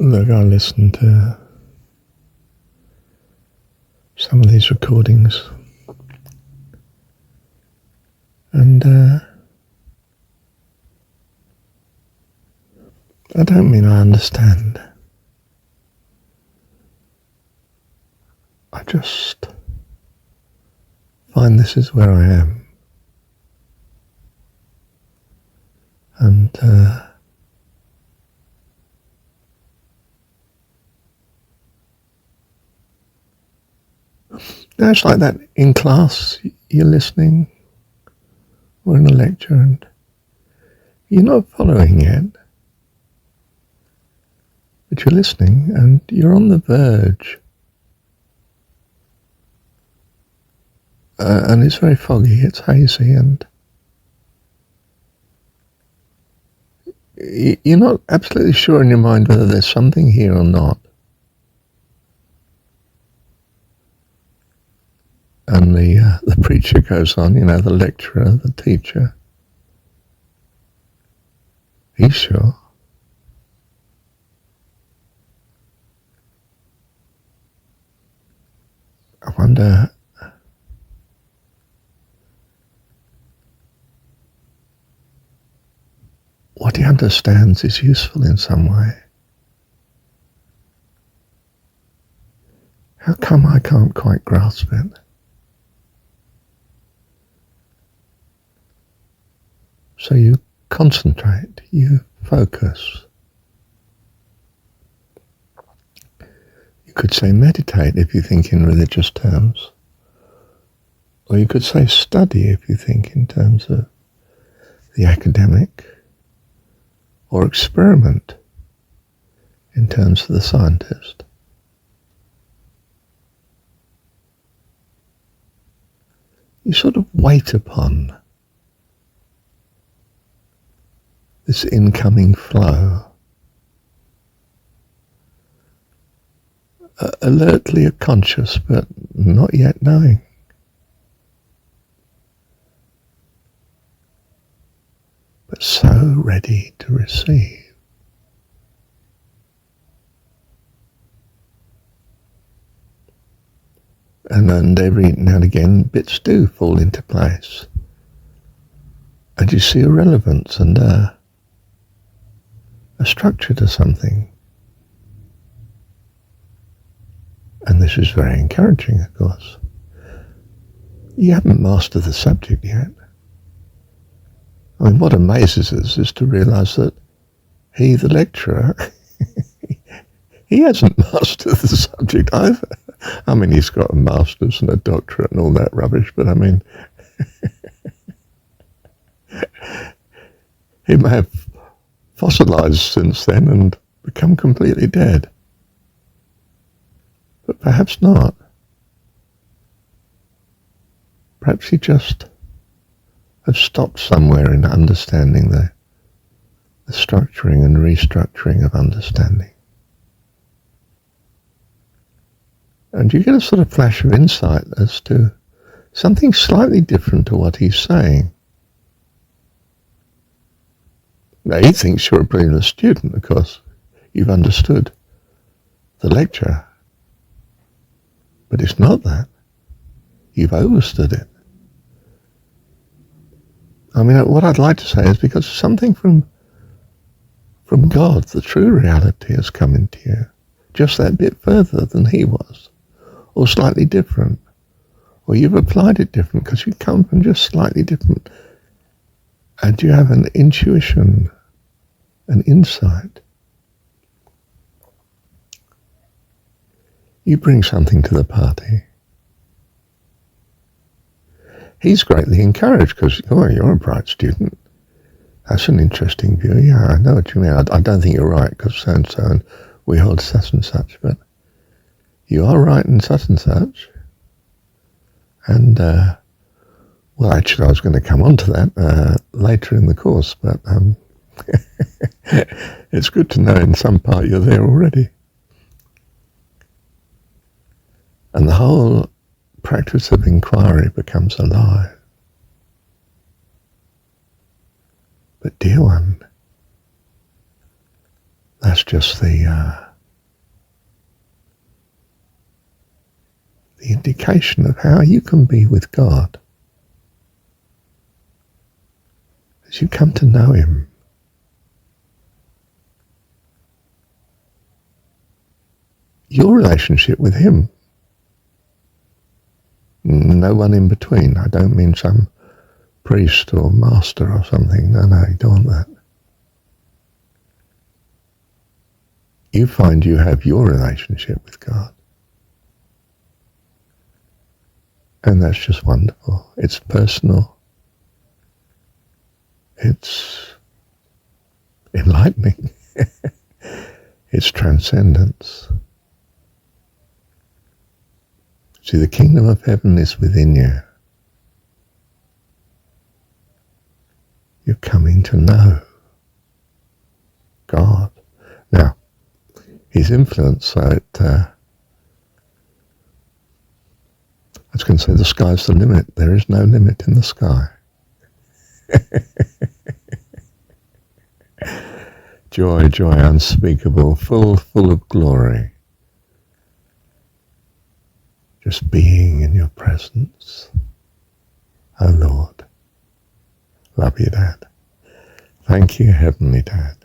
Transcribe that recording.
Look, I listened to some of these recordings, and I don't mean I understand. I just find this is where I am, and it's like that in class. You're listening, or in a lecture, and you're not following yet, but you're listening, and you're on the verge. And it's very foggy, it's hazy, and you're not absolutely sure in your mind whether there's something here or not. And the preacher goes on, the lecturer, the teacher. He's sure. I wonder what he understands is useful in some way. How come I can't quite grasp it? So you concentrate, you focus. You could say meditate if you think in religious terms. Or you could say study if you think in terms of the academic. Or experiment in terms of the scientist. You sort of wait upon this incoming flow, alertly conscious but not yet knowing. But so ready to receive. And every now and again bits do fall into place. And you see a relevance and a structure to something. And this is very encouraging, of course. You haven't mastered the subject yet. I mean, what amazes us is to realise that he, the lecturer, he hasn't mastered the subject either. I mean, he's got a master's and a doctorate and all that rubbish, but I mean, he may have fossilised since then and become completely dead. But perhaps not. Perhaps he just has stopped somewhere in understanding the structuring and restructuring of understanding. And you get a sort of flash of insight as to something slightly different to what he's saying. Now, he thinks you're a brilliant student, of course. You've understood the lecture. But it's not that. You've overstood it. I mean, what I'd like to say is because something from God, the true reality, has come into you just that bit further than he was, or slightly different, or you've applied it different because you come from just slightly different, and you have an intuition, an insight. You bring something to the party. He's greatly encouraged because, you're a bright student. That's an interesting view. Yeah, I know what you mean. I don't think you're right because so-and-so and we hold such and such, but you are right in such and such. And, well, actually, I was going to come on to that later in the course, but it's good to know in some part you're there already. And the whole practice of inquiry becomes alive. But dear one, that's just the the indication of how you can be with God as you come to know him. Your relationship with him, no one in between. I don't mean some priest or master or something. No, you don't want that. You find you have your relationship with God. And that's just wonderful. It's personal. It's enlightening. It's transcendence. See, the kingdom of heaven is within you. You're coming to know God. Now, his influence, so I was going to say the sky's the limit. There is no limit in the sky. Joy, joy unspeakable, full of glory. Just being in your presence. Oh Lord, love you, Dad. Thank you, Heavenly Dad.